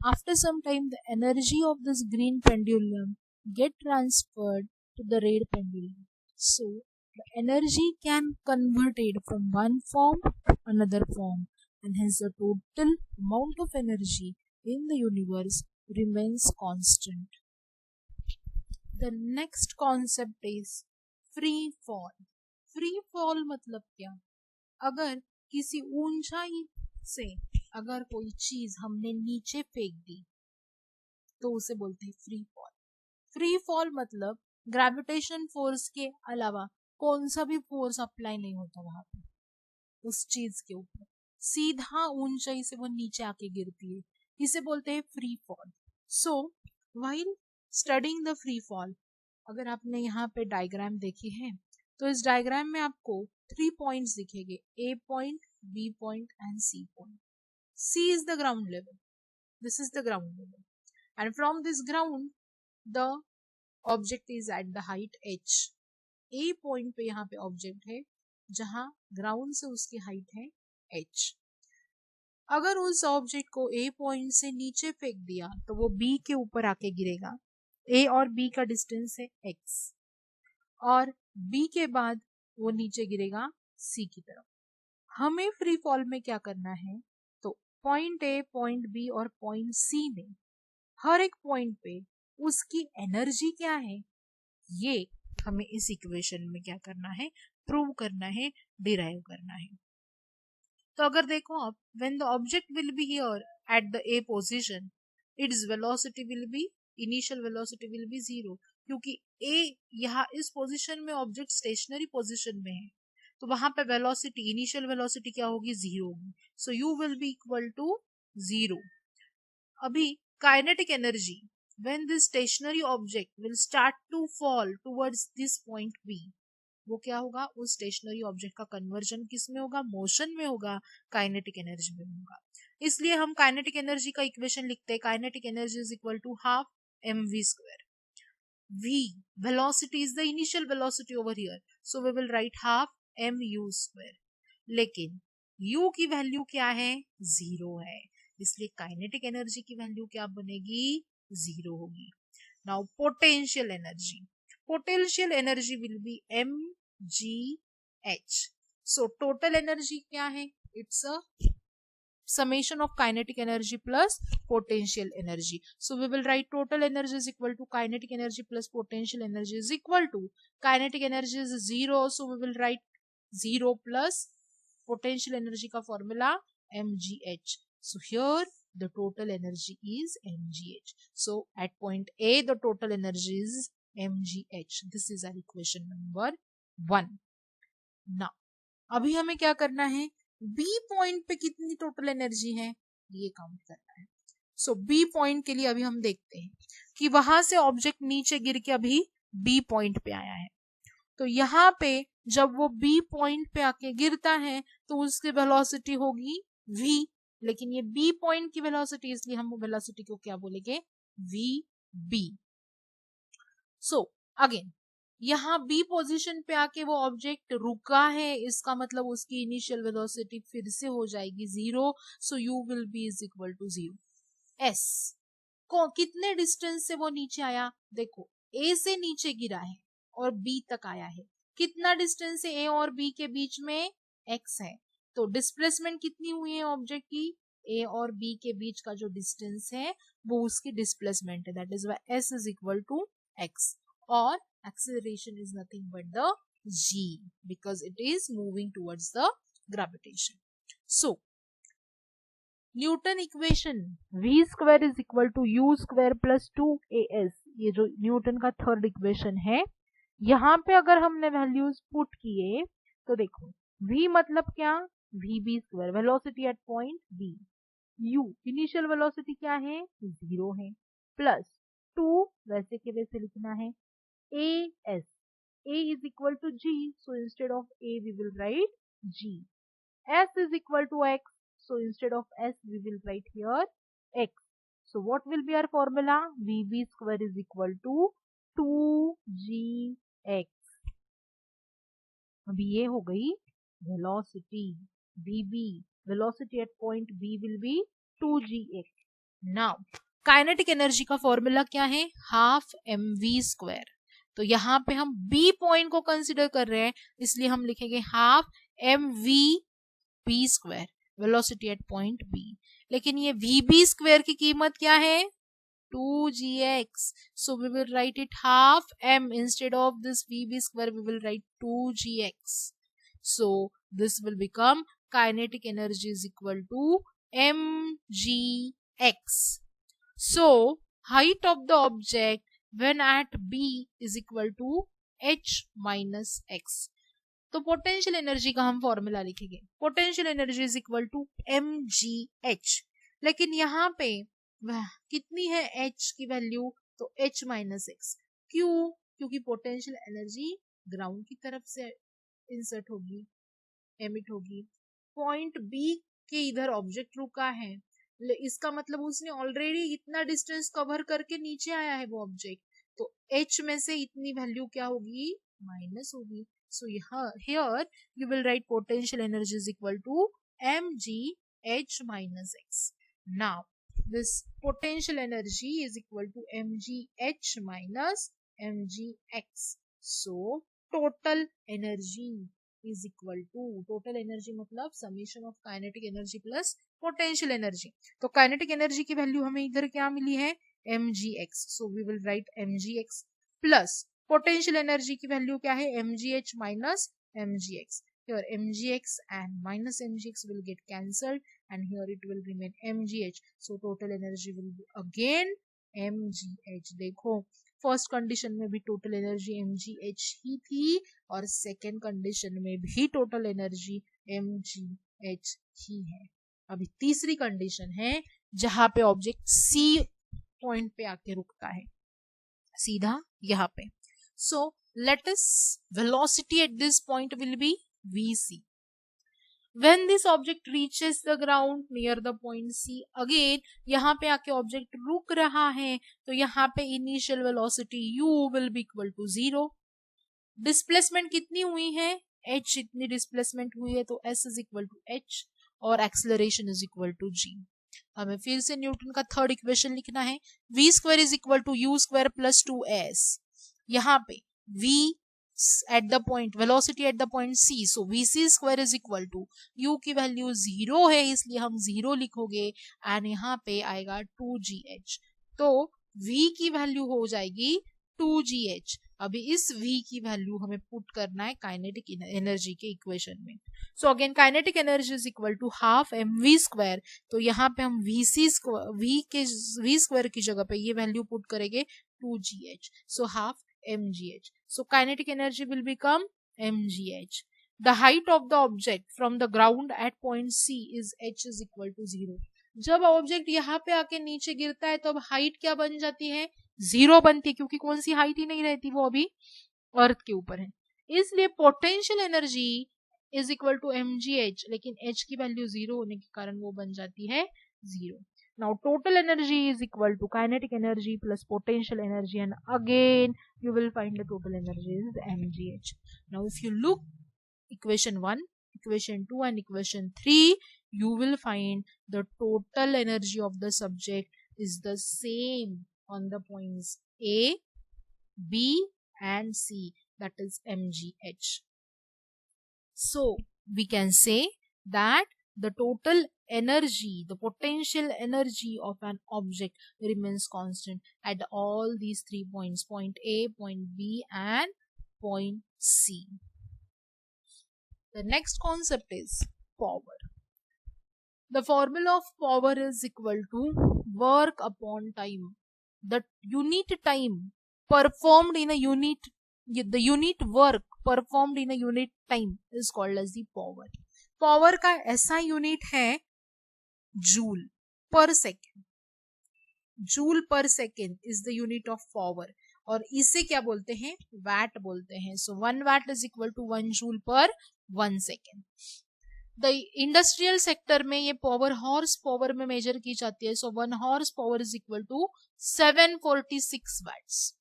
after some time the energy of this green pendulum get transferred to the red pendulum. So the energy can converted from one form to another form, and hence the total amount of energy in the universe remains constant. The next concept is free fall. Free fall मतलब क्या? अगर किसी ऊंचाई से अगर कोई चीज हमने नीचे फेंक दी तो उसे बोलते हैं फ्री फॉल. फ्री फॉल मतलब ग्रेविटेशन फोर्स के अलावा कौन सा भी फोर्स अप्लाई नहीं होता वहां पे उस चीज के ऊपर, सीधा ऊंचाई से वो नीचे आके गिरती है, इसे बोलते हैं free fall. So while studying the free fall, अगर आपने यहाँ पे डायग्राम देखी है तो इस डायग्राम में आपको 3 पॉइंट्स दिखेंगे, A point, B point and C point. C is the ground level, this is the ground level, and from this ground the object is at the height h. A point पे यहाँ पे object है जहां ground से उसकी height है h. अगर उस ऑब्जेक्ट को ए पॉइंट से नीचे फेंक दिया तो वो बी के ऊपर आके गिरेगा. ए और बी का डिस्टेंस है x, और बी के बाद वो नीचे गिरेगा सी की तरफ. हमें फ्री फॉल में क्या करना है, तो पॉइंट ए, पॉइंट बी और पॉइंट सी में हर एक पॉइंट पे उसकी एनर्जी क्या है, ये हमें इस इक्वेशन में क्या करना है, प्रूव करना है, डिराइव करना है. तो अगर देखो आप, when the object will be here at the A position, its velocity will be, initial velocity will be 0, क्योंकि ए यहाँ इस पोजीशन में ऑब्जेक्ट स्टेशनरी पोजीशन में है, तो वहां पे वेलोसिटी, इनिशियल वेलोसिटी क्या होगी, 0 होगी. So U will be equal to 0. अभी kinetic energy, when this stationary object will start to fall towards this point B, वो क्या होगा, उस स्टेशनरी ऑब्जेक्ट का कन्वर्जन किस में होगा, मोशन में होगा, काइनेटिक एनर्जी में होगा. इसलिए हम काइनेटिक एनर्जी का इक्वेशन लिखते हैं, kinetic energy is equal to half mv square. v, velocity is the initial velocity over here, so we will write half mu square. लेकिन u की वैल्यू क्या है, 0 है, इसलिए काइनेटिक एनर्जी की वैल्यू क्या बनेगी, 0 होगी. Now potential energy, potential energy will be mgh. So total energy क्या है, it's a summation of kinetic energy plus potential energy. So we will write total energy is equal to kinetic energy plus potential energy is equal to, kinetic energy is 0, so we will write 0 plus potential energy का formula mgh. So here the total energy is mgh. So at point A the total energy is mgh. This is our equation number 1. Now अभी हमें क्या करना है, B point पे कितनी total energy है ये काउंट करना है. सो बी पॉइंट के लिए अभी हम देखते हैं कि वहां से ऑब्जेक्ट नीचे गिर के अभी बी पॉइंट पे आया है, तो यहाँ पे जब वो बी पॉइंट पे आके गिरता है तो उसकी वेलोसिटी होगी v, लेकिन ये बी पॉइंट की वेलोसिटी, इसलिए हम वेलोसिटी को क्या बोलेंगे, वी बी. सो अगेन यहाँ बी पोजीशन पे आके वो ऑब्जेक्ट रुका है, इसका मतलब उसकी इनिशियल वेलोसिटी फिर से हो जाएगी 0. So U will be is equal to 0. S को कितने डिस्टेंस से वो नीचे आया, देखो ए से नीचे गिरा है और बी तक आया है, कितना डिस्टेंस है ए और बी के बीच में, एक्स है, तो डिस्प्लेसमेंट कितनी हुई है ऑब्जेक्ट की, ए और बी के बीच का जो डिस्टेंस है वो उसकी डिस्प्लेसमेंट है, that is Y S is equal to X. or acceleration is nothing but the g, because it is moving towards the gravitation. So Newton equation v square is equal to U square plus 2as, ये जो Newton का third equation है, यहाँ पे अगर हमने values put किए तो देखो v मतलब क्या, vb square velocity at point b, u initial velocity क्या है, 0 है, प्लस 2 वैसे के वैसे लिखना है, as, a is equal to g, so instead of a we will write g, s is equal to x, so instead of s we will write here x. So what will be our formula, vb square is equal to 2gx. अभी ये हो गई velocity, vb velocity at point b will be 2gx. now kinetic energy का formula क्या है, half mv square, तो यहाँ पे हम b पॉइंट को कंसिडर कर रहे हैं, इसलिए हम लिखेंगे half mv b square, velocity at point b। लेकिन ये vb स्क्वायर की कीमत क्या है, 2gx, so we will write it half m, instead of this vb square we will write 2gx, so this will become kinetic energy is equal to mgx. so height of the object when at b is equal to h minus x, तो potential energy का हम formula लिखेंगे, potential energy is equal to mgh, लेकिन यहाँ पे कितनी है h की वैल्यू, तो h माइनस एक्स, क्यों, क्योंकि पोटेंशियल एनर्जी ग्राउंड की तरफ से इंसर्ट होगी, एमिट होगी, पॉइंट बी के इधर ऑब्जेक्ट रुका है, इसका मतलब उसने ऑलरेडी इतना डिस्टेंस कवर करके नीचे आया है वो ऑब्जेक्ट, तो h में से इतनी वैल्यू क्या होगी, माइनस होगी. So here you will write potential energy is equal to mgh minus x. Now this potential energy is equal to mgh minus mgx. So total energy is equal to, total energy मतलब summation of kinetic energy plus potential energy. तो kinetic energy की value हमें इधर क्या मिली है, mgx. So we will write mgx plus potential energy की value क्या है, mgh minus mgx. Here mgx and minus mgx will get cancelled and here it will remain mgh. So total energy will be again mgh. देखो first condition में भी total energy mgh ही थी और second condition में भी total energy mgh ही है. अभी तीसरी कंडीशन है जहां पे ऑब्जेक्ट सी पॉइंट पे आके रुकता है, सीधा यहाँ पे. So let us velocity at this point will be vc. When this object reaches the ground near the point c, again यहाँ पे आके ऑब्जेक्ट रुक रहा है, तो यहाँ पे initial velocity u will be equal to 0. Displacement कितनी हुई है, h इतनी डिस्प्लेसमेंट हुई है, तो s is equal to h और acceleration is equal to g. हमें फिर से न्यूटन का थर्ड इक्वेशन लिखना है, v square is equal to U square plus 2s. यहाँ पे v at the point, velocity at the point c, so vc square is equal to u की value 0 है इसलिए हम 0 लिखोगे एंड यहाँ पे आएगा 2gh, तो v की वैल्यू हो जाएगी 2gh. अभी इस v की वैल्यू हमें पुट करना है काइनेटिक एनर्जी के इक्वेशन में. So again kinetic energy is equal to half mv square, तो यहाँ पे हम vc स्क्वायर v स्क्वायर की जगह पे ये वैल्यू पुट करेंगे 2gh, so half mgh. So kinetic energy will become mgh. The height of the object from the ground at point C is h is equal to 0. जब object यहाँ पे आके नीचे गिरता है तो अब हाइट क्या बन जाती है, 0 बनती है, क्योंकि कौन सी हाइट ही नहीं रहती, वो अभी अर्थ के ऊपर है. इसलिए potential energy is equal to mgh, लेकिन h की वैल्यू 0 होने के कारण वो बन जाती है 0. Now total energy is equal to kinetic energy plus potential energy, and again you will find the total energy is mgh. Now if you look equation 1, equation 2 and equation 3, you will find the total energy of the subject is the same on the points A, B and C, that is mgh. So we can say that the total energy, the potential energy of an object remains constant at all these 3 points, point A, point B, and point C. The next concept is power. The formula of power is equal to work upon time. The unit time performed in a unit, the unit work performed in a unit time is called as the power. Power का ऐसा unit है joule per second. Joule per second is the unit of power और इसे क्या बोलते हैं, watt बोलते हैं. So 1 watt is equal to 1 joule per 1 second. The industrial sector में ये पावर हॉर्स पावर में मेजर की जाती है. So 1 horse power is equal to 746 watts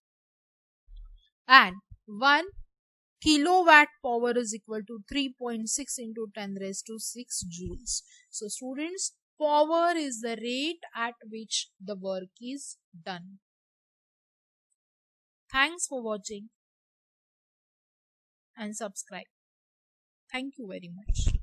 and 1 kilowatt power is equal to 3.6 into 10 raised to 6 joules. So students, power is the rate at which the work is done. Thanks for watching and subscribe. Thank you very much.